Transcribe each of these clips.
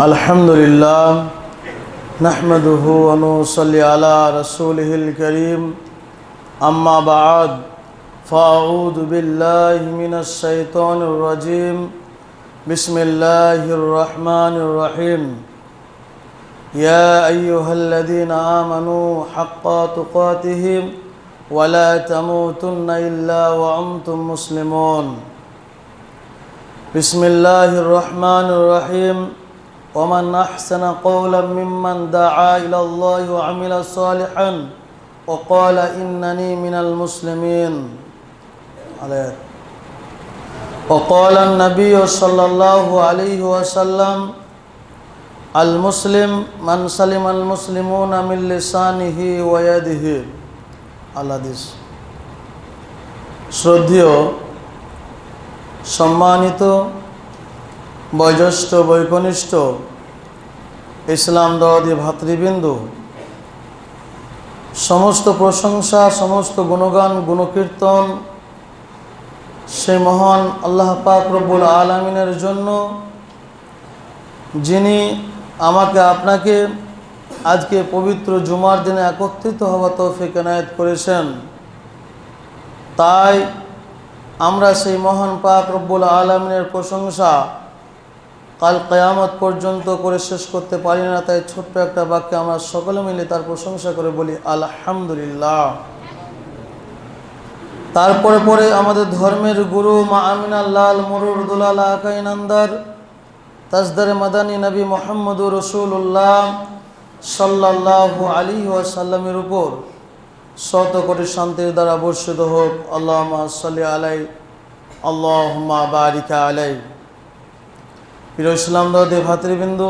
अल्हम्दुलिल्लाह नहमदुहु व नुसल्ली अला रसूलिहिल करीम अम्मा बाद फ़अऊज़ु बिल्लाहि मिनश शैतानिर रजीम बिस्मिल्लाहिर रहमानिर रहीम या अय्युहल्लज़ीना आमनू हक़्क़ तुक़ातिहि व ला तमूतुन्ना इल्ला व अंतुम मुस्लिमून बिस्मिल्लाहिर रहमानिर रहीम वमन अहसन कौलन मिम्मन दआ इलल्लाहि व अमिल सालिहन व क़ाल इन्ननी मिनल मुस्लिमीन व क़ाल नबी सल्लल्लाहु अलैहि वसल्लम अल मुस्लिम मन सलिमल मुस्लिमून मिन लिसानिहि व यदिहि। আল হাদিস। শ্রদ্ধেয় সম্মানিত বয়োজ্যেষ্ঠ বৈকনিষ্ঠ ইসলাম দরদি ভাতৃবৃন্দ, সমস্ত প্রশংসা সমস্ত গুণগান গুণকীর্তন সেই মহান আল্লাহ পাক রব্বুল আলামিনের জন্য, যিনি আমাকে আপনাকে আজকে পবিত্র জুমার দিনে একত্রিত হওয়া তৌফিক এনায়েত করেছেন। তাই আমরা সেই মহান পাক রব্বুল আলামিনের প্রশংসা কাল কিয়ামত পর্যন্ত করে শেষ করতে পারি না। তাই ছোট্ট একটা বাক্যে আমরা সকলে মিলে তার প্রশংসা করে বলি আলহামদুলিল্লাহ। তারপরে আমাদের ধর্মের গুরু মা আমিনা লাল মুরুর দুলাল আকাইনান্দার তাজদারে মাদানী নবী মুহাম্মদুর রাসূলুল্লাহ সাল্লাল্লাহু আলাইহি ওয়াসাল্লামের উপর শত কোটি শান্তির দ্বারা বর্ষিত হোক। আল্লাহুম্মা সাল্লি আলাইহি আল্লাহুম্মা বারিক আলাইহি। প্রিয় ইসলাম দরদি ভাতৃবৃন্দ,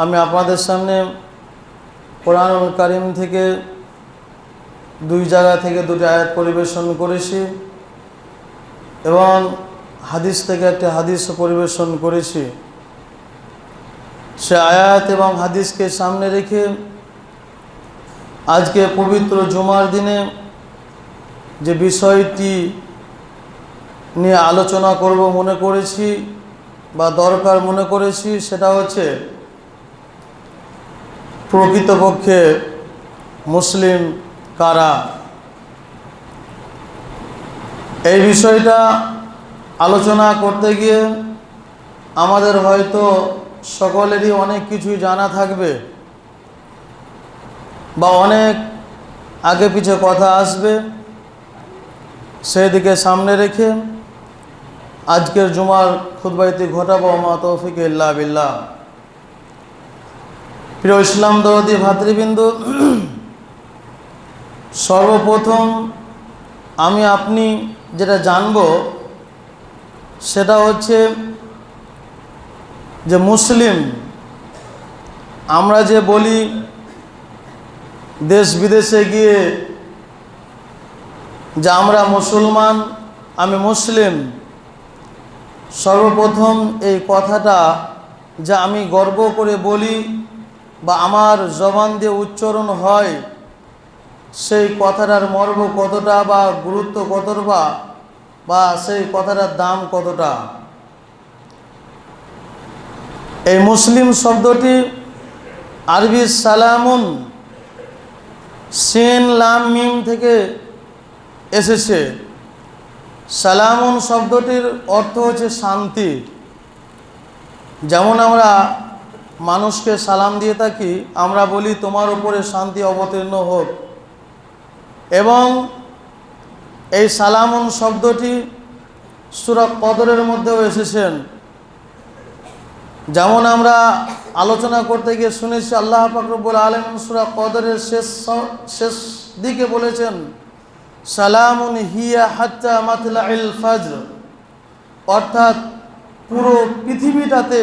আমি আপনাদের সামনে কোরআনুল কারীম থেকে দুই জায়গা থেকে দুটি আয়াত পরিবেশন করেছি এবং হাদিস থেকে একটি হাদিস পরিবেশন করেছি। সে আয়াত এবং হাদিসকে সামনে রেখে আজকে পবিত্র জুমার দিনে যে বিষয়টি নিয়ে আলোচনা করব মনে করেছি বা দরকার মনে করেছি, সেটা হচ্ছে প্রকৃতপক্ষে মুসলিম কারা। এই বিষয়টা আলোচনা করতে গিয়ে আমাদের হয়তো সকলেরই অনেক কিছুই জানা থাকবে বা অনেক আগে পিছে কথা আসবে, সেদিকে সামনে রেখে আজকের জুমার খুতবাটি ঘটাবো। মা তৌফিক ইল্লা বিল্লাহ। প্রিয় ইসলাম দরদি ভাতৃবৃন্দ, সর্বপ্রথম আমি আপনি যেটা জানব সেটা হচ্ছে যে মুসলিম, আমরা যে বলি দেশ বিদেশে গিয়ে যে আমরা মুসলমান, আমি মুসলিম, সর্বপ্রথম এই কথাটা যা আমি গর্ব করে বলি বা আমার জবান দিয়ে উচ্চারণ হয়, সেই কথাটার মর্ম কতটা বা গুরুত্ব কতটা বা সেই কথাটার দাম কতটা। এই মুসলিম শব্দটি আরবি সালামুন সিন লাম মিম থেকে এসেছে। সালামুন শব্দটির অর্থ হচ্ছে শান্তি। যেমন আমরা মানুষকে সালাম দিয়ে থাকি, আমরা বলি তোমার উপরে শান্তি অবতীর্ণ হোক। এবং এই সালামুন শব্দটি সূরা কদরের মধ্যেও এসেছেন। যেমন আমরা আলোচনা করতে গিয়ে শুনেছি আল্লাহ পাক রব্বুল আলামিন সূরা কদরের শেষ দিকে বলেছেন সালামুন হিয়া হাত্তা মাতলাইল ফাজর, অর্থাৎ পুরো পৃথিবীটাতে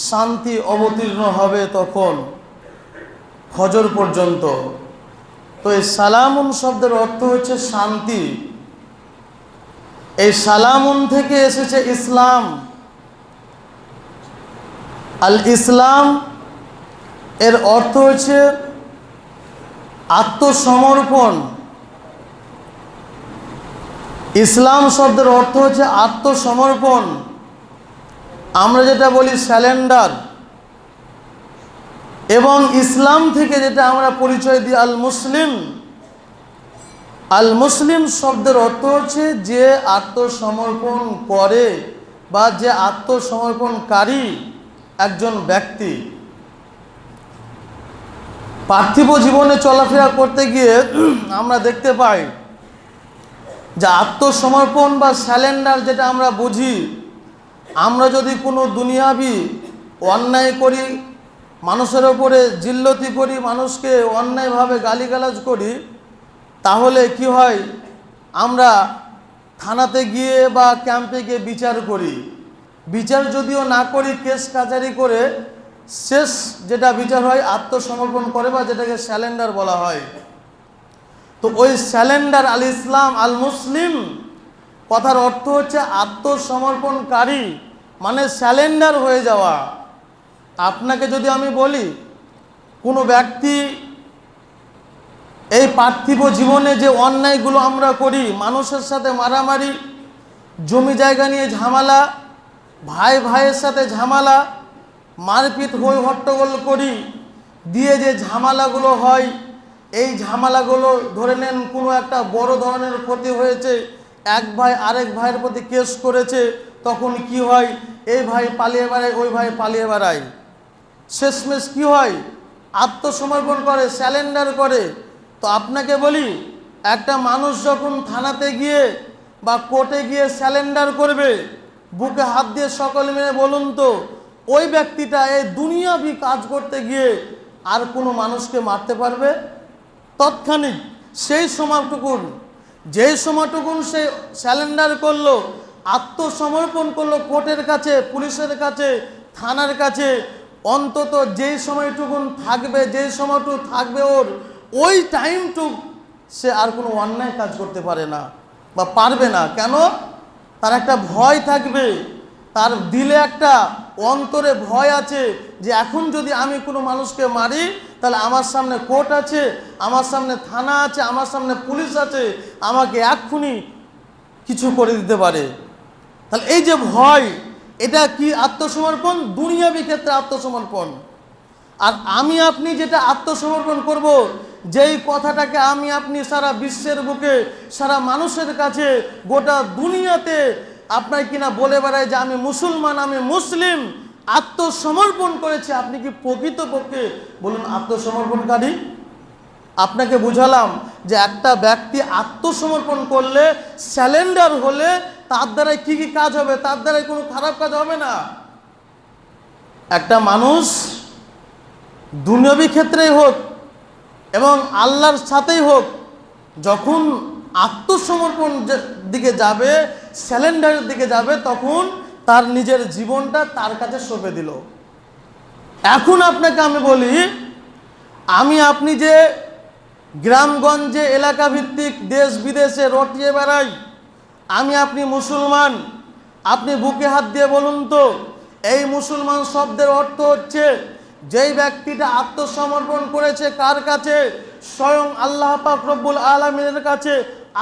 শান্তি অবতীর্ণ হবে তখন ফজর পর্যন্ত। তো এই সালামুন শব্দের অর্থ হচ্ছে শান্তি। এই সালামুন থেকে এসেছে ইসলাম। আল ইসলাম এর অর্থ হচ্ছে আত্মসমর্পণ। ইসলাম শব্দের অর্থ হচ্ছে আত্মসমর্পণ। আমরা যেটা বলি স্যালেন্ডার, এবং ইসলাম থেকে যেটা আমরা পরিচয় দিই আল মুসলিম, আল মুসলিম শব্দের অর্থ হচ্ছে যে আত্মসমর্পণ করে বা যে আত্মসমর্পণকারী একজন ব্যক্তি। পার্থিব জীবনে চলাফেরা করতে গিয়ে আমরা দেখতে পাই যে আত্মসমর্পণ বা স্যালেন্ডার যেটা আমরা বুঝি, আমরা যদি কোনো দুনিয়াবি অন্যায় করি, মানুষের ওপরে জিল্লতি করি, মানুষকে অন্যায়ভাবে গালিগালাজ করি, তাহলে কি হয়, আমরা থানাতে গিয়ে বা ক্যাম্পে গিয়ে বিচার করি। বিচার যদিও না করি, কেস কাচারি করে শেষ যেটা বিচার হয় আত্মসমর্পণ করে বা যেটাকে স্যালেন্ডার বলা হয়। তো ওই স্যালেন্ডার আল ইসলাম আল মুসলিম কথার অর্থ হচ্ছে আত্মসমর্পণকারী, মানে স্যালেন্ডার হয়ে যাওয়া। আপনাকে যদি আমি বলি কোনো ব্যক্তি এই পার্থিব জীবনে যে অন্যায়গুলো আমরা করি, মানুষের সাথে মারামারি, জমি জায়গা নিয়ে ঝামেলা, ভাই ভাইয়ের সাথে ঝামেলা, মারপিট হই হট্টগোল করি, দিয়ে যে ঝামেলাগুলো হয়, এই ঝামেলাগুলো ধরে নেন কোনো একটা বড় ধরনের ক্ষতি হয়েছে, এক ভাই আরেক ভাইয়ের প্রতি কেস করেছে, তখন কি হয়, এই ভাই পালিয়ে বেড়ায়, ওই ভাই পালিয়ে বেড়ায়, শেষমেশ কি হয়, আত্মসমর্পণ করে, স্যালেন্ডার করে। তো আপনাকে বলি, একটা মানুষ যখন থানাতে গিয়ে বা কোর্টে গিয়ে স্যালেন্ডার করবে, বুকে হাত দিয়ে সকলে মিলে বলুন তো, ওই ব্যক্তিটা এই দুনিয়াবি কাজ করতে গিয়ে আর কোনো মানুষকে মারতে পারবে? তৎক্ষণিক সেই সময়টুকুন, যেই সময়টুকুন সে স্যালেন্ডার করলো, আত্মসমর্পণ করলো কোর্টের কাছে, পুলিশের কাছে, থানার কাছে, অন্তত যেই সময়টুকুন থাকবে, যেই সময়টুকু থাকবে ওর, ওই টাইমটুক সে আর কোনো অন্যায় কাজ করতে পারে না বা পারবে না। কেন? তার একটা ভয় থাকবে, তার দিলে একটা অন্তরে ভয় আছে যে এখন যদি আমি কোনো মানুষকে মারি, তাহলে আমার সামনে কোর্ট আছে, আমার সামনে থানা আছে, আমার সামনে পুলিশ আছে, আমাকে এক্ষুনি কিছু করে দিতে পারে। তাহলে এই যে ভয়, এটা কি আত্মসমর্পণ? দুনিয়াবি ক্ষেত্রে আত্মসমর্পণ। আর আমি আপনি যেটা আত্মসমর্পণ করব, যেই কথাটাকে আমি আপনি সারা বিশ্বের বুকে, সারা মানুষের কাছে, গোটা দুনিয়াতে আপনার কিনা বলে বেড়ায় যে আমি মুসলমান, আমি মুসলিম, আত্মসমর্পণ করেছে, আপনি কি প্রকৃতপক্ষে বলুন আত্মসমর্পণকারী? আপনাকে বুঝালাম যে একটা ব্যক্তি আত্মসমর্পণ করলে, স্যালেন্ডার হলে, তার দ্বারাই কি কি কাজ হবে, তার দ্বারাই কোনো খারাপ কাজ হবে না। একটা মানুষ দুনিয়াবী ক্ষেত্রেই হোক এবং আল্লাহর সাথেই হোক, যখন আত্মসমর্পণ দিকে যাবে, স্যালেন্ডারের দিকে যাবে, তখন তার নিজের জীবনটা তার কাছে সঁপে দিল। এখন আপনাকে আমি বলি, আমি আপনি যে গ্রামগঞ্জে এলাকা ভিত্তিক দেশ বিদেশে রটিয়ে বেড়াই, আমি আপনি মুসলমান, আপনি বুকে হাত দিয়ে বলুন তো, এই মুসলমান শব্দের অর্থ হচ্ছে যেই ব্যক্তিটা আত্মসমর্পণ করেছে কার কাছে? স্বয়ং আল্লাহ পাক রব্বুল আলামিনের কাছে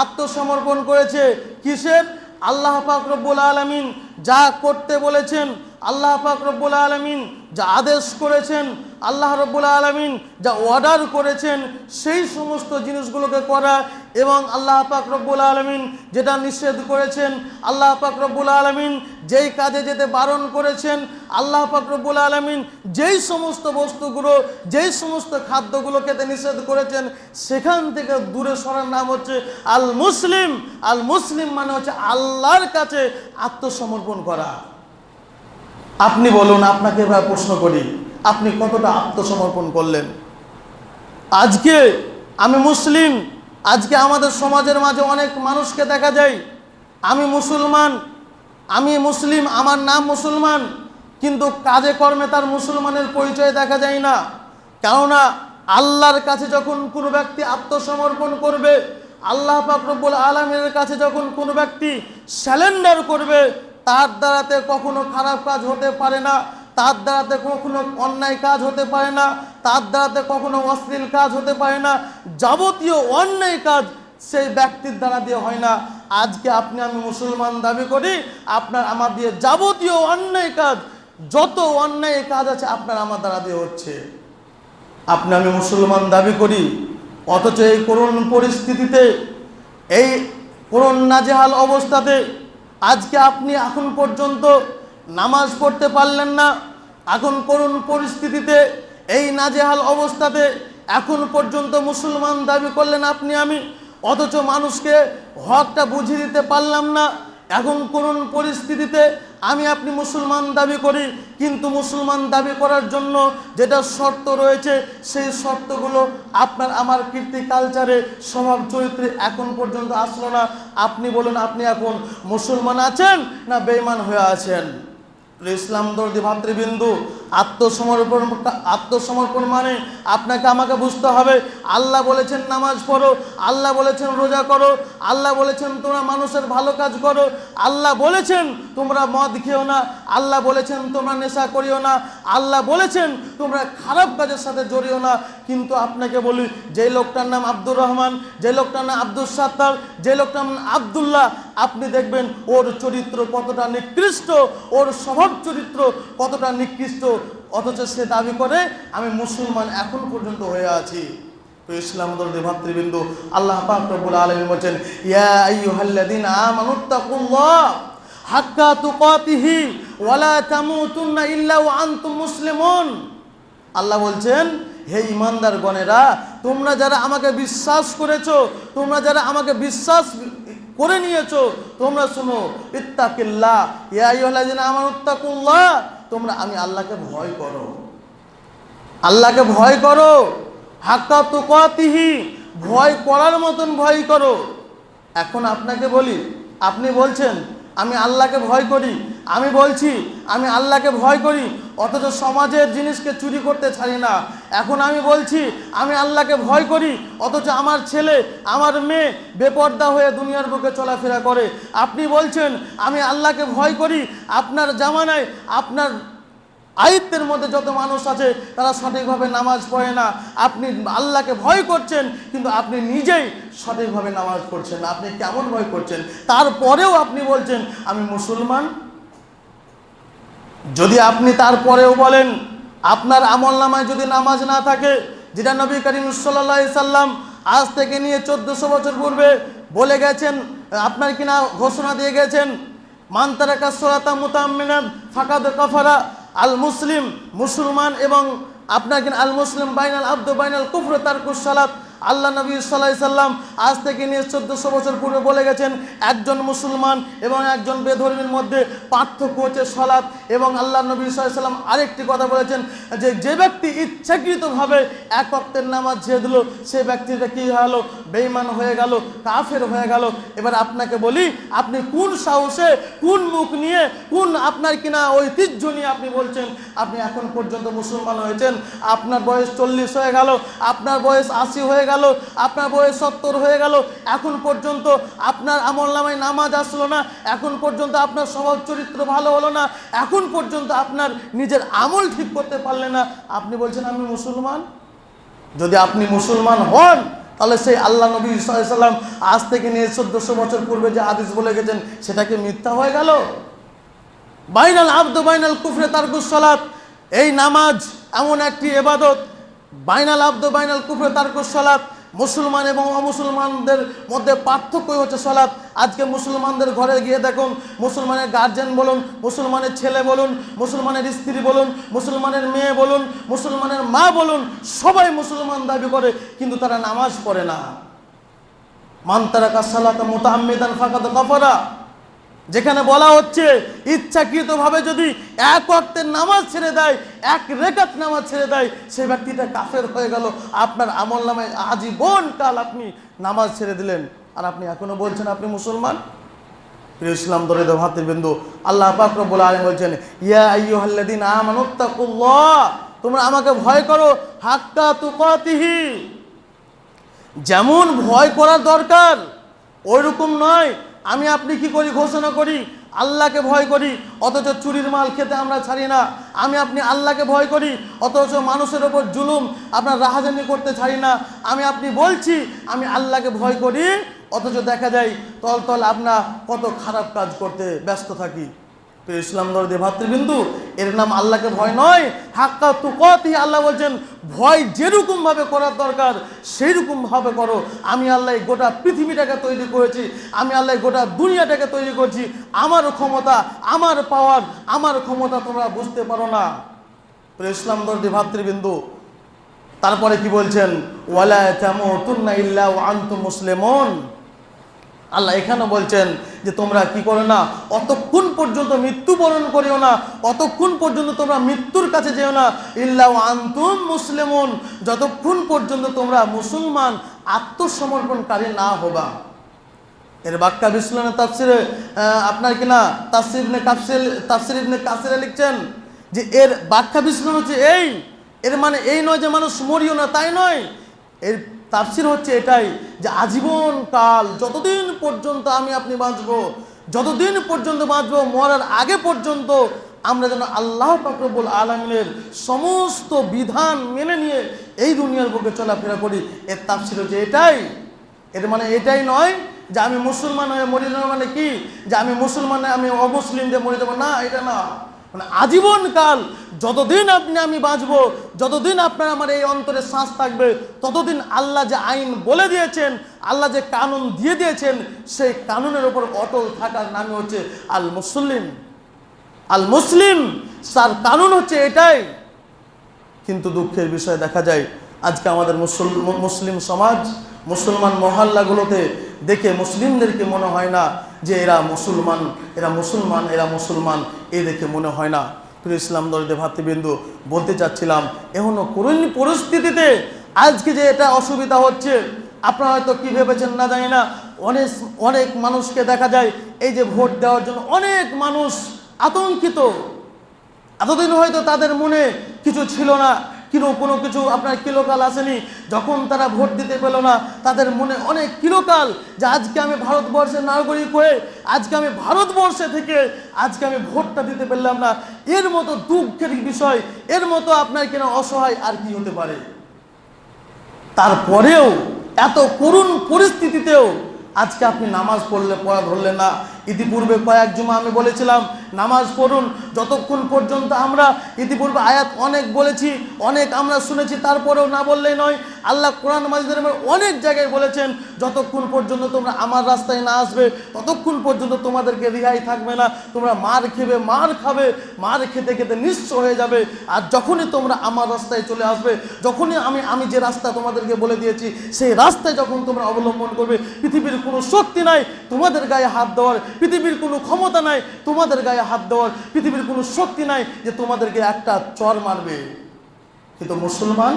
আত্মসমর্পণ করেছে। কিসের? আল্লাহ পাক রব্বুল আলামিন যা করতে বলেছেন, আল্লাহ পাক রব্বুল আলামিন যা আদেশ করেছেন, আল্লাহ রব্বুল আলামিন যা অর্ডার করেছেন, সেই সমস্ত জিনিসগুলোকে করা, এবং আল্লাহ পাক রব্বুল আলামিন যেটা নিষেধ করেছেন, আল্লাহ পাক রব্বুল আলামিন যেই কাজে যেতে বারণ করেছেন, আল্লাহ পাক রব্বুল আলামিন যেই সমস্ত বস্তুগুলো, যেই সমস্ত খাদ্যগুলো খেতে নিষেধ করেছেন, সেখান থেকে দূরে সরার নাম হচ্ছে আল মুসলিম। আল মুসলিম মানে হচ্ছে আল্লাহর কাছে আত্মসমর্পণ করা। আপনি বলুন, আপনাকে এবার প্রশ্ন করি, আপনি কতটা আত্মসমর্পণ করলেন? আজকে আমি মুসলিম, আজকে আমাদের সমাজের মাঝে অনেক মানুষকে দেখা যায় আমি মুসলমান, আমি মুসলিম, আমার নাম মুসলমান, কিন্তু কাজে কর্মে তার মুসলমানের পরিচয় দেখা যায় না। কেননা আল্লাহর কাছে যখন কোনো ব্যক্তি আত্মসমর্পণ করবে, আল্লাহ পাক রব্বুল আলামিনের কাছে যখন কোনো ব্যক্তি স্যালেন্ডার করবে, তার দ্বারাতে কখনো খারাপ কাজ হতে পারে না, তার দ্বারাতে কখনো অন্যায় কাজ হতে পারে না, তার দ্বারাতে কখনো অশ্লীল কাজ হতে পারে না, যাবতীয় অন্যায় কাজ সেই ব্যক্তির দ্বারা দিয়ে হয় না। আজকে আপনি আমি মুসলমান দাবি করি, আপনার আমার দিয়ে যাবতীয় অন্যায় কাজ, যত অন্যায় কাজ আছে আপনার আমার দ্বারা দিয়ে হচ্ছে। আপনি আমি মুসলমান দাবি করি, অথচ এই করুণ পরিস্থিতিতে, এই করুণ নাজেহাল অবস্থাতে আজকে আপনি এখন পর্যন্ত নামাজ পড়তে পারলেন না। এখন করুণ পরিস্থিতিতে, এই নাজেহাল অবস্থাতে এখন পর্যন্ত মুসলমান দাবি করলেন আপনি আমি, অথচ মানুষকে হকটা বুঝিয়ে দিতে পারলাম না। এখন করুণ পরিস্থিতিতে আমি আপনি মুসলমান দাবি করি, কিন্তু মুসলমান দাবি করার জন্য যেটা শর্ত রয়েছে, সেই শর্তগুলো আপনার আমার কীর্তি, কালচারে, স্বভাব, চরিত্রে এখন পর্যন্ত আসলো না। আপনি বলুন, আপনি এখন মুসলমান আছেন না বেঈমান হয়ে আছেন? ইসলাম দর্দি ভাতৃবিন্দু, আত্মসমর্পণ মানে আপনাকে আমাকে বুঝতে হবে, আল্লাহ বলেছেন নামাজ পড়ো, আল্লাহ বলেছেন রোজা করো, আল্লাহ বলেছেন তোমরা মানুষের ভালো কাজ করো, আল্লাহ বলেছেন তোমরা মদ খেও না, আল্লাহ বলেছেন তোমরা নেশা করিও না, আল্লাহ বলেছেন তোমরা খারাপ কাজের সাথে জড়িও না। কিন্তু আপনাকে বলি, যে লোকটার নাম আব্দুর রহমান, যে লোকটার নাম আব্দুল সাত্তার, যে লোকটার নাম আব্দুল্লাহ, আপনি দেখবেন ওর চরিত্র কতটা নিকৃষ্ট, ওর স্বভাব চরিত্র কতটা নিকৃষ্ট, অথচ সে দাবি করে আমি মুসলমান এখন পর্যন্ত হয়ে আছি। তো ইসলাম দর্দি ভাতৃবিন্দু, আল্লাহ পাক রব্বুল আলামিন বলেন, ইয়া আইয়ুহাল্লাযীনা আমানুত্তাকুল্লাহ হাক্কা তুকাতিহি ওয়া লা তামুতুন্না ইল্লা ওয়া আনতুম মুসলিমুন। আল্লাহ বলছেন, হে ঈমানদার গণেরা, তোমরা যারা আমাকে বিশ্বাস করেছো, তোমরা যারা আমাকে বিশ্বাস করে নিয়েছো, তোমরা শুনো, ইত্তাকিল্লাহ ইয়া আইয়ুহাল্লাযীনা আমানুত্তাকুল্লাহ, তোমরা আমি আল্লাহকে ভয় করো, আল্লাহকে ভয় করো, হাক্কা তুকাতিহি, ভয় করার মতন ভয় করো। এখন আপনাকে বলি, আপনি বলছেন আমি আল্লাহকে ভয় করি, আমি বলছি আমি আল্লাহকে ভয় করি, অথচ সমাজের জিনিসকে চুরি করতে ছাড়ি না। এখন আমি বলছি আমি আল্লাহকে ভয় করি, অথচ আমার ছেলে, আমার মেয়ে বেপর্দা হয়ে দুনিয়ার বুকে চলাফেরা করে। আপনি বলছেন আমি আল্লাহকে ভয় করি, আপনার জামানায়, আপনার আয়ত্তের মধ্যে যত মানুষ আছে তারা সঠিকভাবে নামাজ পড়ে না। আপনি আল্লাহকে ভয় করছেন, কিন্তু আপনি নিজেই সঠিকভাবে নামাজ পড়ছেন না। আপনি কেমন ভয় করছেন? তারপরেও আপনি বলছেন আমি মুসলমান। যদি আপনি তারপরেও বলেন, আপনার আমলনামায় যদি নামাজ না থাকে, যেটা নবী করিম সাল্লাল্লাহু আলাইহি সাল্লাম আজ থেকে নিয়ে 1400 বছর পূর্বে বলে গেছেন, আপনার কিনা ঘোষণা দিয়ে গেছেন, মান তারাকা সালাতা মুতাআম্মিনান ফাকাদ কাফারা। আল মুসলিম, মুসলমান, এবং আপনার কিনা আল মুসলিম বাইনাল আব্দু বাইনাল কুফর তারকুস সালাত। আল্লাহ নবী সাল্লাল্লাহু আলাইহি সাল্লাম আজ থেকে নিয়ে 1400 বছর পূর্বে বলে গেছেন, একজন মুসলমান এবং একজন বেধর্মীর মধ্যে পার্থক্য হচ্ছে সালাত। এবং আল্লাহ নবী সাল্লাল্লাহু আলাইহি সাল্লাম আরেকটি কথা বলেছেন, যে ব্যক্তি ইচ্ছাকৃতভাবে এক ওয়াক্তের নামাজ ছেড়ে দিল, সে ব্যক্তিটা কি হলো? বেঈমান হয়ে গেল, কাফের হয়ে গেল। এবার আপনাকে বলি, আপনি কোন সাহসে, কোন মুখ নিয়ে, কোন আপনার কিনা ঐতিহ্য নিয়ে আপনি বলছেন আপনি এখন পর্যন্ত মুসলমান হয়েছেন? আপনার বয়স 40 হয়ে গেল, আপনার বয়স 80 হয়ে গেল, আপনার বয়স 70 হয়ে গেল, এখন পর্যন্ত আপনার আমলনামায় নামাজ আসলো না, এখন পর্যন্ত আপনার স্বভাব চরিত্র ভালো হলো না, এখন পর্যন্ত আপনার নিজের আমল ঠিক করতে পারলেন না, আপনি বলছেন আমি মুসলমান। যদি আপনি মুসলমান হন, তাহলে সেই আল্লাহ নবী সাল্লাল্লাহু আলাইহি সাল্লাম আজ থেকে নিয়ে 1400 বছর পূর্বে যে হাদিস বলে গেছেন, সেটা কি মিথ্যা হয়ে গেল? বাইনাল আব্দু বাইনাল কুফরে তারকুস সালাত, এই নামাজ এমন একটি ইবাদত, বাইনাল আব্দু বাইনাল কুফরে তারকুস সালাত, মুসলমান এবং অমুসলমানদের মধ্যে পার্থক্যই হচ্ছে সালাত। আজকে মুসলমানদের ঘরে গিয়ে দেখুন, মুসলমানের গার্জেন বলুন, মুসলমানের ছেলে বলুন, মুসলমানের স্ত্রী বলুন, মুসলমানের মেয়ে বলুন, মুসলমানের মা বলুন, সবাই মুসলমান দাবি করে, কিন্তু তারা নামাজ পড়ে না। মান তারাকা সালাতা মুতাআম্মিদান ফাকাদ কাফারা, যেখানে বলা হচ্ছে ইচ্ছাকৃতভাবে যদি এক ওয়াক্তের নামাজ ছেড়ে দেয়, এক রেকাত নামাজ ছেড়ে দেয়, সেই ব্যক্তিটা কাফের হয়ে গেল। আপনার আমলনামায় আজীবন কাল আপনি নামাজ ছেড়ে দিলেন, আর আপনি এখনো বলছেন আপনি মুসলমান। প্রিয় ইসলাম দরিদ্র ভাতৃবৃন্দু, আল্লাহ পাক রব্বুল আলামিন বলছেন, ইয়া আইয়ুহাল্লাযীনা আমানুত্তাকুল্লাহ, তোমরা আমাকে ভয় করো, হাক্কা তুকাতিহি। যেমন ভয় করার দরকার ওইরকম নয়। আমি আপনি কি করি? ঘোষণা করি আল্লাহকে ভয় করি, অথচ চুরির মাল খেতে আমরা ছাড়ি না। আমি আপনি আল্লাহকে ভয় করি, অথচ মানুষের ওপর জুলুম, আপনার রাহাজানি করতে ছাড়ি না। আমি আপনি বলছি আমি আল্লাহকে ভয় করি, অথচ দেখা যায় তল তল আমরা কত খারাপ কাজ করতে ব্যস্ত থাকি। তো ইসলাম দরদি ভাতৃবিন্দু, এর নাম আল্লাহকে ভয় নয়। হাক্কা তুকাতিহি, আল্লাহ বলছেন ভয় যেরকম ভাবে করার দরকার সেই রকম ভাবে করো। আমি আল্লাহ গোটা পৃথিবীটাকে তৈরি করেছি, আমি আল্লাহ গোটা দুনিয়াটাকে তৈরি করছি। আমার ক্ষমতা, আমার পাওয়ার, আমার ক্ষমতা তোমরা বুঝতে পারো না। তো ইসলাম দরদি ভাতৃবিন্দু, তারপরে কি বলছেন? ওয়ালা তামুতুন্না ইল্লা ওয়া আনতুম মুসলিমুন। আল্লাহ এখানে বলছেন যে তোমরা কি করো না, অতক্ষণ পর্যন্ত মৃত্যুবরণ করিও না, অতক্ষণ পর্যন্ত তোমরা মৃত্যুর কাছে যেও না, ইল্লা ওয়া আনতুম মুসলিমুন, যতক্ষণ পর্যন্ত তোমরা মুসলমান আত্মসমর্পণকারী না হবা। এর ব্যাখ্যা বিশ্লেষণের তাফসিরে আপনার কিনা তাফসির ইবনে কাসিরে লিখছেন যে এর ব্যাখ্যা বিশ্লেষণ হচ্ছে এর মানে এই নয় যে মানুষ মরিও না, তাই নয়। এর তাফসির হচ্ছে এটাই যে আজীবন কাল, যতদিন পর্যন্ত আমি আপনি বাঁচবো, যতদিন পর্যন্ত বাঁচবো, মরার আগে পর্যন্ত আমরা যেন আল্লাহ পাক রব্বুল আলামিনের সমস্ত বিধান মেনে নিয়ে এই দুনিয়ার বুকে চলাফেরা করি। এর তাফসির হচ্ছে এটাই। এর মানে এটাই নয় যে আমি মুসলমান হয়ে মরে যাবো, মানে কি যে আমি মুসলমান আমি অমুসলিম দিয়ে মরে যাবো, না, এটা না। মানে আজীবন কাল যতদিন আপনি আমি বাঁচবো, যতদিন আপনার আমার এই অন্তরে শ্বাস থাকবে, ততদিন আল্লাহ যে আইন বলে দিয়েছেন, আল্লাহ যে কানুন দিয়ে দিয়েছেন, সেই কানুনের উপর অটল থাকার নামই হচ্ছে আল মুসলিম। আল মুসলিম, তার কানুন হচ্ছে এটাই। কিন্তু দুঃখের বিষয় দেখা যায় আজকে আমাদের মুসলিম সমাজ, মুসলমান মহল্লাগুলোতে দেখে মুসলিমদেরকে মনে হয় না যে এরা মুসলমান, এরা মুসলমান, এরা মুসলমান, এই দেখে মনে হয় না। প্রিয় ইসলাম দরদি ভাতৃবৃন্দু, বলতে চাচ্ছিলাম এখনো করুণ পরিস্থিতিতে আজকে যে এটা অসুবিধা হচ্ছে, আপনারা হয়তো কি ভেবেছেন না জানি না, অনেক মানুষকে দেখা যায় এই যে ভোট দেওয়ার জন্য অনেক মানুষ আতঙ্কিত। এতদিন হয়তো তাদের মনে কিছু ছিল না, কোনো কিছু আপনার কিলোকাল আসেনি। যখন তারা ভোট দিতে পেল না, তাদের মনে অনেক কিলোকাল যে আজকে আমি ভারতবর্ষের নাগরিক হয়ে, আজকে আমি ভারতবর্ষে থেকে আজকে আমি ভোটটা দিতে পারলাম না। এর মতো দুঃখের বিষয়, এর মতো আপনার কিনা অসহায় আর কি হতে পারে। তারপরেও এত করুণ পরিস্থিতিতেও আজকে আপনি নামাজ পড়া ধরলেন না। ইতিপূর্বে কয়েক জুমা আমি বলেছিলাম নামাজ পড়ুন, যতক্ষণ পর্যন্ত আমরা ইতিপূর্বে আয়াত অনেক বলেছি, অনেক আমরা শুনেছি, তারপরেও না বললেই নয়। আল্লাহ কোরআন মাজিদের অনেক জায়গায় বলেছেন যতক্ষণ পর্যন্ত তোমরা আমার রাস্তায় না আসবে, ততক্ষণ পর্যন্ত তোমাদেরকে রেহাই থাকবে না। তোমরা মার খাবে, মার খেতে খেতে নিঃস্ব হয়ে যাবে। আর যখনই তোমরা আমার রাস্তায় চলে আসবে, যখনই আমি যে রাস্তা তোমাদেরকে বলে দিয়েছি সেই রাস্তায় যখন তোমরা অবলম্বন করবে, পৃথিবীর কোনো শক্তি নাই তোমাদের গায়ে হাত দেওয়ার, পৃথিবীর কোনো ক্ষমতা নাই তোমাদের গায়ে হাত দেওয়ার, পৃথিবীর কোনো শক্তি নাই যে তোমাদেরকে একটা চর মারবে। কিন্তু মুসলমান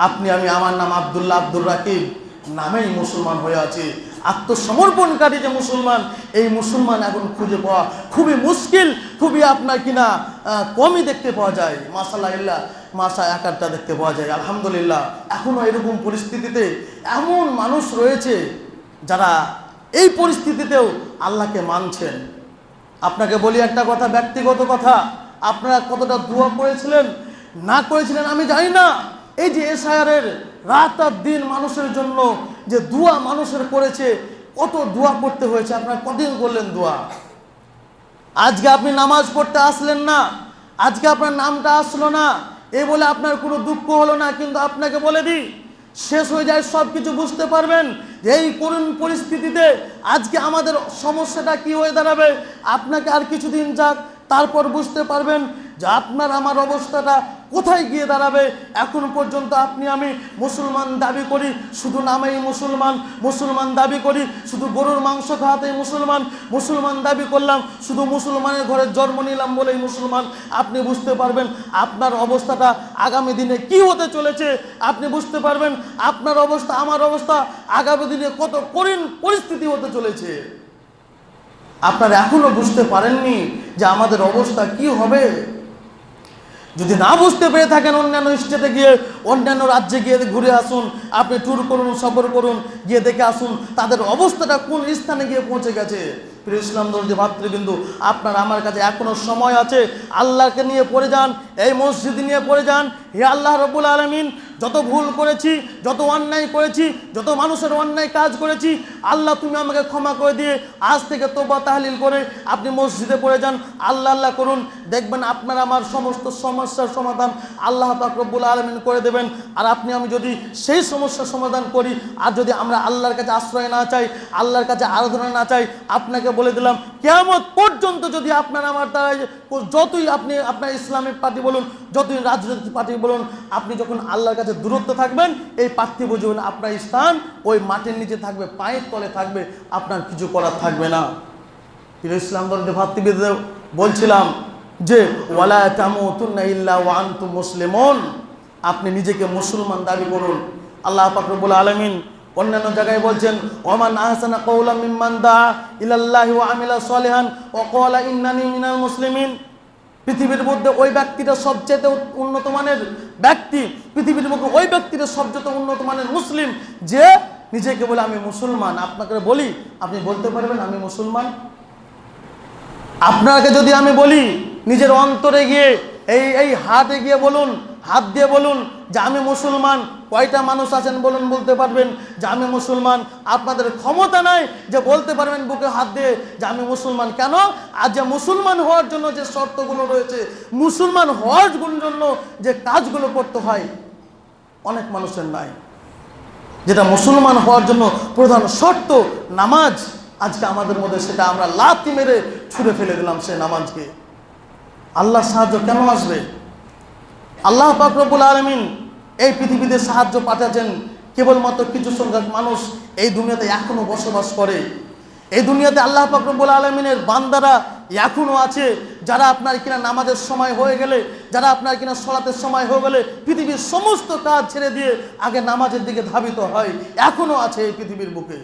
আপনি আমি, আমার নাম আব্দুল্লাহ আব্দুর রাকিব, নামেই মুসলমান হয়ে আছে। আত্মসমর্পণকারী যে মুসলমান, এই মুসলমান এখন খুঁজে পাওয়া খুবই মুশকিল, খুবই আপনার কিনা কমই দেখতে পাওয়া যায়। মাশাআল্লাহ, মাশা একারটা দেখতে পাওয়া যায়। আলহামদুলিল্লাহ, এখনও এরকম পরিস্থিতিতে এমন মানুষ রয়েছে যারা এই পরিস্থিতিতেও আল্লাহকে মানছেন। আপনাকে বলি একটা কথা, ব্যক্তিগত কথা, আপনারা কতটা দোয়া করেছিলেন না করেছিলেন আমি জানি না। এই যে এসআইআরের রাত আর দিন মানুষের জন্য যে দোয়া মানুষের করেছে, কত দোয়া করতে হয়েছে, আপনারা কতদিন করলেন দোয়া। আজকে আপনি নামাজ পড়তে আসলেন না, আজকে আপনার নামটা আসলো না, এ বলে আপনার কোনো দুঃখ হলো না। কিন্তু আপনাকে বলে দিই, শেষ হয়ে যায় সব কিছু বুঝতে পারবেন যে এই করুণ পরিস্থিতিতে আজকে আমাদের সমস্যাটা কি হয়ে দাঁড়াবে। আপনাকে আর কিছুদিন যাক, তারপর বুঝতে পারবেন যে আপনার আমার অবস্থাটা কোথায় গিয়ে দাঁড়াবে। এখন পর্যন্ত আপনি আমি মুসলমান দাবি করি, শুধু নামেই মুসলমান দাবি করি, শুধু গরুর মাংস খাওয়াতেই মুসলমান দাবি করলাম, শুধু মুসলমানের ঘরে জন্ম নিলাম বলেই মুসলমান। আপনি বুঝতে পারবেন আপনার অবস্থাটা আগামী দিনে কি হতে চলেছে। আপনি বুঝতে পারবেন আপনার অবস্থা, আমার অবস্থা আগামী দিনে কত করুণ পরিস্থিতি হতে চলেছে। আপনারা এখনো বুঝতে পারেননি যে আমাদের অবস্থা কি হবে। যদি না বুঝতে পেরে থাকেন, অন্যান্য স্টেটে গিয়ে, অন্যান্য রাজ্যে গিয়ে ঘুরে আসুন, আপনি ট্যুর করুন, সফর করুন, গিয়ে দেখে আসুন তাদের অবস্থাটা কোন স্থানে গিয়ে পৌঁছে গেছে। প্রিয় ইসলাম ধর্মী ভাতৃবৃন্দু, আপনার আমার কাছে এখনো সময় আছে। আল্লাহকে নিয়ে পড়ে যান, এই মসজিদ নিয়ে পড়ে যান। হে আল্লাহ রাব্বুল আলামিন, যত ভুল করেছি, যত অন্যায় করেছি, যত মানুষের অন্যায় কাজ করেছি, আল্লাহ তুমি আমাকে ক্ষমা করে দিয়ে আজ থেকে তওবা তাহলিল করে আপনি মসজিদে পড়ে যান, আল্লাহ আল্লাহ করুন, দেখবেন আপনার আমার সমস্ত সমস্যার সমাধান আল্লাহ পাক রব্বুল আলামিন করে দেবেন। আর আপনি আমি যদি সেই সমস্যার সমাধান করি, আর যদি আমরা আল্লাহর কাছে আশ্রয় না চাই, আল্লাহর কাছে আরাধনা না চাই, আপনাকে বলে দিলাম কিয়ামত পর্যন্ত যদি আপনার আমার দ্বারা যতই আপনি আপনার ইসলামিক পার্টি বলুন, যতই রাজনৈতিক পার্টি বলুন, আপনি যখন আল্লাহর কাছে দূরত্ব থাকবেন, এই পার্থিব জীবনে আপনার স্থান ওই মাটির নিচে থাকবে, পায়ের তলে থাকবে, আপনার কিছু করার থাকবে না। প্রিয় ইসলাম ধর্মের ভাতৃবৃন্দদের বলছিলাম যে ওয়ালা তামুতুন্না ইল্লা ওয়া আনতুম মুসলিমুন, আপনি নিজেকে মুসলমান দাবি করুন। আল্লাহ পাক রব্বুল আলামিন অন্যান্য জায়গায় বলছেন ওমান আহসানা কাওলাম মিম্মান দাআ ইলাল্লাহি ওয়া আমিলা সলিহান ওয়া ক্বালা ইন্নানি মিনাল মুসলিমিন। পৃথিবীর মধ্যে ওই ব্যক্তিটা সবচেয়ে উন্নত মানের ব্যক্তি, পৃথিবীর মধ্যে ওই ব্যক্তিটা সবচেয়ে উন্নত মানের মুসলিম যে নিজেকে বলে আমি মুসলমান। আপনাকে বলি, আপনি বলতে পারবেন আমি মুসলমান? আপনাকে যদি আমি বলি নিজের অন্তরে গিয়ে এই হাতে গিয়ে বলুন, হাত দিয়ে বলুন যে আমি মুসলমান, কয়টা মানুষ আছেন বলুন বলতে পারবেন যে আমি মুসলমান? আপনাদের ক্ষমতা নাই যে বলতে পারবেন বুকে হাত দিয়ে যে আমি মুসলমান। কেন? আজ যে মুসলমান হওয়ার জন্য যে শর্তগুলো রয়েছে, মুসলমান হওয়ার জন্য যে কাজগুলো করতে হয়, অনেক মানুষের নাই। যেটা মুসলমান হওয়ার জন্য প্রধান শর্ত নামাজ, আজকে আমাদের মধ্যে সেটা আমরা লাথি মেরে ছুঁড়ে ফেলে দিলাম সেই নামাজকে। আল্লাহ সাহায্য কেন আসবে? আল্লাহ পাক রব্বুল আলামিন এই পৃথিবীতে সাহায্য পাঠাচ্ছেন কেবলমাত্র কিছু সংখ্যক মানুষ এই দুনিয়াতে এখনো বসবাস করে। এই দুনিয়াতে আল্লাহ পাক রব্বুল আলামিনের বান্দারা এখনো আছে, যারা আপনার কিনা নামাজের সময় হয়ে গেলে, যারা আপনার কিনা সালাতের সময় হয়ে গেলে পৃথিবীর সমস্ত কাজ ছেড়ে দিয়ে আগে নামাজের দিকে ধাবিত হয়, এখনো আছে এই পৃথিবীর বুকে।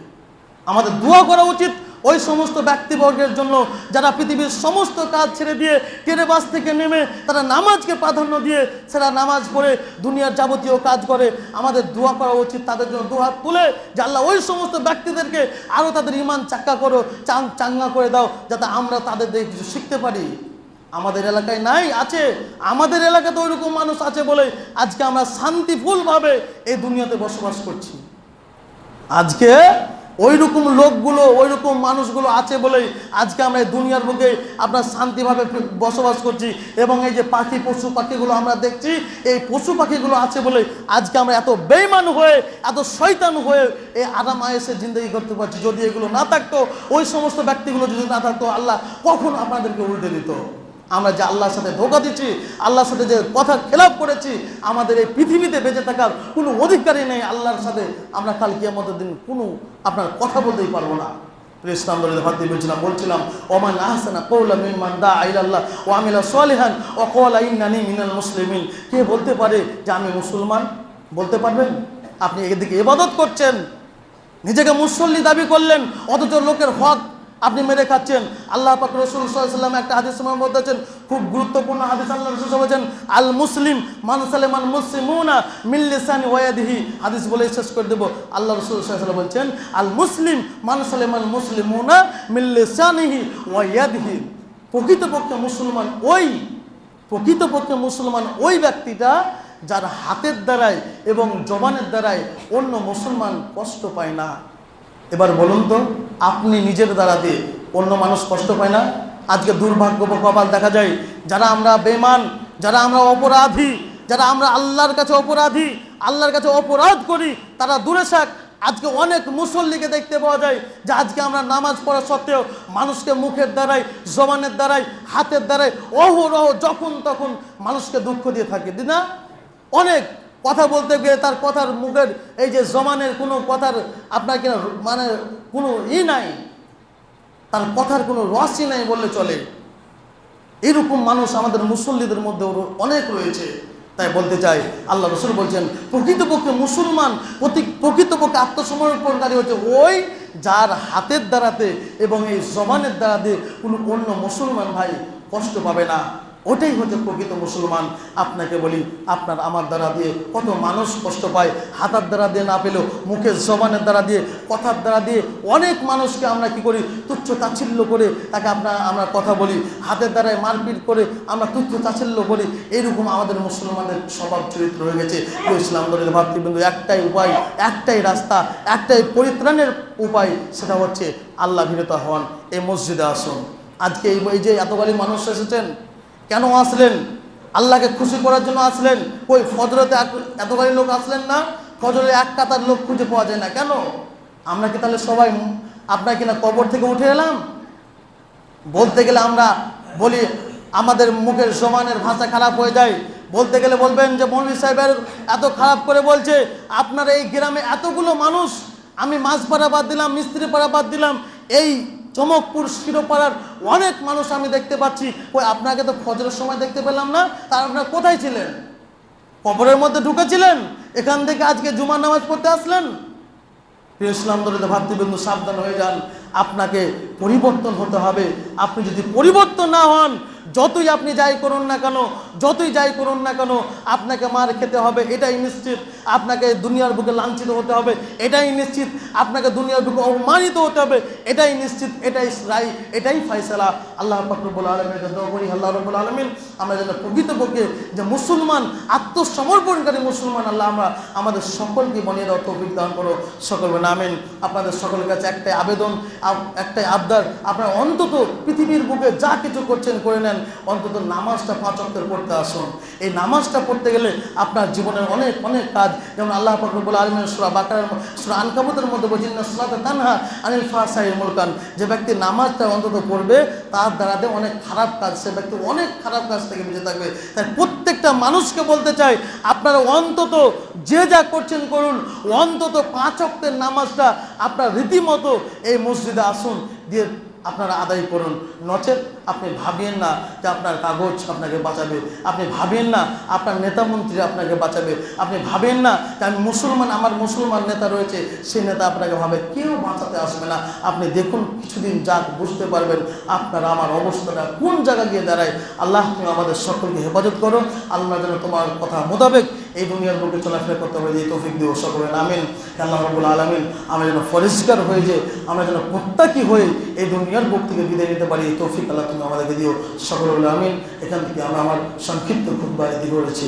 আমাদের দোয়া করা উচিত ওই সমস্ত ব্যক্তিবর্গের জন্য যারা পৃথিবীর সমস্ত কাজ ছেড়ে দিয়ে টেরে বাস থেকে নেমে তারা নামাজকে প্রাধান্য দিয়ে সেরা নামাজ পড়ে দুনিয়ার যাবতীয় কাজ করে। আমাদের দোয়া করা উচিত তাদের জন্য, দুহাত তুলে যে আল্লাহ ওই সমস্ত ব্যক্তিদেরকে আরও তাদের ইমান চাঙ্গা করো, চাঙ্গা করে দাও, যাতে আমরা তাদের দেখে কিছু শিখতে পারি। আমাদের এলাকায় নাই, আছে। আমাদের এলাকাতে ওইরকম মানুষ আছে বলে আজকে আমরা শান্তিফুলভাবে এই দুনিয়াতে বসবাস করছি। আজকে ওইরকম লোকগুলো, ওইরকম মানুষগুলো আছে বলেই আজকে আমরা এই দুনিয়ার বুকে আপনার শান্তিভাবে বসবাস করছি। এবং এই যে পশু পাখিগুলো আমরা দেখছি, এই পশু পাখিগুলো আছে বলে আজকে আমরা এত বেঈমান হয়ে, এত শয়তান হয়ে এই আরাম আয়েসে জিন্দগি করতে পারছি। যদি এগুলো না থাকতো, ওই সমস্ত ব্যক্তিগুলো যদি না থাকতো, আল্লাহ কখন আপনাদেরকে উল্টে দিত? আমরা যে আল্লাহর সাথে ধোঁকা দিচ্ছি, আল্লাহর সাথে যে কথা খেলাপ করেছি, আমাদের এই পৃথিবীতে বেঁচে থাকার কোনো অধিকারই নেই। আল্লাহর সাথে আমরা কাল কিয়ামতের দিন কোনো আপনার কথা বলতেই পারবো না। ইসলাম দলের হাত দিয়ে বলছিলাম ওমান আহসানা কাওলাম মিম্মান দাআ ইলাল্লাহ ওয়া আমিলা সলিহান ওয়া ক্বালা ইন্নানি মিনাল মুসলিমিন। কে বলতে পারে যে আমি মুসলমান? বলতে পারবেন? আপনি এদিকে ইবাদত করছেন, নিজেকে মুসল্লি দাবি করলেন, অথচ লোকের হক আপনি মেরে খাচ্ছেন। আল্লাহ পাক রাসূল সাল্লাল্লাহু আলাইহি ওয়াসাল্লাম একটা হাদিসের মধ্যে বলছেন, খুব গুরুত্বপূর্ণ হাদিস। আল্লাহ রাসূল বলেছেন আল মুসলিম মান সালামান মুসলিমুনা মিন লিসানি ওয়া ইয়াদিহি। হাদিস বলে শেষ করে দেব। আল্লাহ রাসূল সাল্লাল্লাহু আলাইহি ওয়াসাল্লাম বলছেন আল মুসলিম মান সালামান মুসলিমুনা মিন লিসানিহি ওয়া ইয়াদিহি। প্রকৃতপক্ষে মুসলমান ওই ব্যক্তিটা যার হাতের দ্বারায় এবং জবানের দ্বারায় অন্য মুসলমান কষ্ট পায় না। এবার বলুন তো, আপনি নিজের দ্বারা দিয়ে অন্য মানুষ কষ্ট পায় না? আজকে দুর্ভাগ্য বা কপাল দেখা যায়, যারা আমরা বেঈমান, যারা আমরা অপরাধী, যারা আমরা আল্লাহর কাছে অপরাধী, আল্লাহর কাছে অপরাধ করি, তারা দূরে থাক। আজকে অনেক মুসল্লিকে দেখতে পাওয়া যায় যে আজকে আমরা নামাজ পড়া সত্ত্বেও মানুষকে মুখের দ্বারাই, জবানের দ্বারাই, হাতের দ্বারাই অহরহ যখন তখন মানুষকে দুঃখ দিয়ে থাকি, না? অনেক কথা বলতে গিয়ে তার কথার মুখের এই যে জমানের কোনো কথার আপনার কিনা মানে কোনো নাই, তার কথার কোনো রসই নাই বললে চলে। এরকম মানুষ আমাদের মুসল্লিদের মধ্যে অনেক রয়েছে। তাই বলতে চাই, আল্লাহ রাসূল বলছেন প্রকৃতপক্ষে মুসলমান, প্রকৃতপক্ষে আত্মসমর্পণকারী হচ্ছে ওই যার হাতের দ্বারাতে এবং এই জবানের দ্বারাতে কোনো অন্য মুসলমান ভাই কষ্ট পাবে না, ওটাই হচ্ছে প্রকৃত মুসলমান। আপনাকে বলি, আপনার আমার দ্বারা দিয়ে কত মানুষ কষ্ট পায়, হাতার দ্বারা দিয়ে না পেলেও মুখের জবানের দ্বারা দিয়ে, কথার দ্বারা দিয়ে অনেক মানুষকে আমরা কি করি, তুচ্ছ তাচ্ছিল্য করে তাকে আমরা কথা বলি, হাতের দ্বারায় মারপিট করে আমরা তুচ্ছ তাচ্ছিল্য করি। এইরকম আমাদের মুসলমানদের স্বভাব চরিত্র হয়ে গেছে। ইসলাম ধর্মের ভাতৃবৃন্দ, একটাই উপায়, একটাই রাস্তা, একটাই পরিত্রাণের উপায়, সেটা হচ্ছে আল্লাহ ভীরতা হন, এই মসজিদে আসুন। আজকে এই যে এতগুলি মানুষ এসেছেন, কেন আসলেন? আল্লাহকে খুশি করার জন্য আসলেন। কই ফজরতে এতগুলি লোক আসলেন না? ফজরে এক কাতার লোক খুঁজে পাওয়া যায় না, কেন? আমরা কি তাহলে সবাই আপনার কিনা কবর থেকে উঠে এলাম? বলতে গেলে আমরা বলি, আমাদের মুখের জবানের ভাষা খারাপ হয়ে যায়। বলতে গেলে বলবেন যে মৌলভী সাহেবের এত খারাপ করে বলছে, আপনার এই গ্রামে এতগুলো মানুষ, আমি মাছপাড়া বাদ দিলাম, মিস্ত্রিপাড়া বাদ দিলাম, এই চমকপুর শিরোপাড়ার অনেক মানুষ আমি দেখতে পাচ্ছি। ওই আপনাকে তো ফজরের সময় দেখতে পেলাম না, তার আপনারা কোথায় ছিলেন? কবরের মধ্যে ঢুকেছিলেন? এখান থেকে আজকে জুমার নামাজ পড়তে আসলেন? ইসলাম ধরে ভাতৃবৃন্দু, সাবধান হয়ে যান। আপনাকে পরিবর্তন হতে হবে। আপনি যদি পরিবর্তন না হন, যতই আপনি যাই করুন না কেন, যতই যাই করুন না কেন, আপনাকে মার খেতে হবে, এটাই নিশ্চিত। আপনাকে দুনিয়ার বুকে লাঞ্ছিত হতে হবে, এটাই নিশ্চিত। আপনাকে দুনিয়ার বুকে অপমানিত হতে হবে, এটাই নিশ্চিত। এটাই রায়, এটাই ফয়সালা। আল্লাহ পাক রব্বুল আলামিনের কাছে দোয়া করি, আল্লাহ রাব্বুল আলামিন আমরা যেন প্রকৃতপক্ষে যে মুসলমান, আত্মসমর্পণকারী মুসলমান, আল্লাহ আমরা আমাদের সকলকে বানিয়ে দেওয়া তৌফিক দান করো, সকল বলেন আমিন। আপনাদের সকলের কাছে একটাই আবেদন, একটাই আবদার, আপনারা অন্তত পৃথিবীর বুকে যা কিছু করছেন করে নেন, অন্তত নামাজটা 5 ওয়াক্ত পড়তে আসুন। এই নামাজটা পড়তে গেলে আপনার জীবনের অনেক অনেক কাজ, যেমন আল্লাহ পাক রব্বুল আলামিন সূরা বাকারার, সূরা আনকাবুতের মধ্যে বলেছেন, সালাতা তানহা আনিল ফাহশাই ওয়াল মুনকার। যে ব্যক্তি নামাজটা অন্তত পড়বে, তার দ্বারাতে অনেক খারাপ কাজ, সে ব্যক্তি অনেক খারাপ কাজ থেকে বেঁচে থাকবে। তাই প্রত্যেকটা মানুষকে বলতে চাই, আপনারা অন্তত যে যা করছেন করুন, অন্তত 5 ওয়াক্তের নামাজটা আপনার রীতিমতো এই মসজিদে আসুন, দিয়ে আপনারা আদায় করুন। নচেত আপনি ভাবেন না যে আপনার কাগজ আপনাকে বাঁচাবে, আপনি ভাবেন না আপনার নেতামন্ত্রী আপনাকে বাঁচাবে, আপনি ভাবেন না যে আমি মুসলমান, আমার মুসলমান নেতা রয়েছে, সেই নেতা আপনাকে ভাবে, কেউ বাঁচাতে আসবে না। আপনি দেখুন, কিছুদিন যাক, বুঝতে পারবেন আপনার আমার অবস্থাটা কোন জায়গায় গিয়ে দাঁড়ায়। আল্লাহ তুমি আমাদের সকলকে হেফাজত করো। আল্লাহ যেন তোমার কথা মোতাবেক এই দুনিয়ার বুকে চলাফেরা করতে হবে, এই তৌফিক দিও, সকলের আমিন। আল্লাহ রাব্বুল আলামিন আমরা যেন পরিষ্কার হয়ে যে, আমরা যেন মুত্তাকি হয়ে এই দুনিয়ার বুক থেকে বিদায় নিতে পারি, এই তৌফিক আল্লাহ তুমি আমাদেরকে দিও, সকলের আমিন। এখান থেকে আমরা আমার সংক্ষিপ্ত খুতবা এদি করেছি।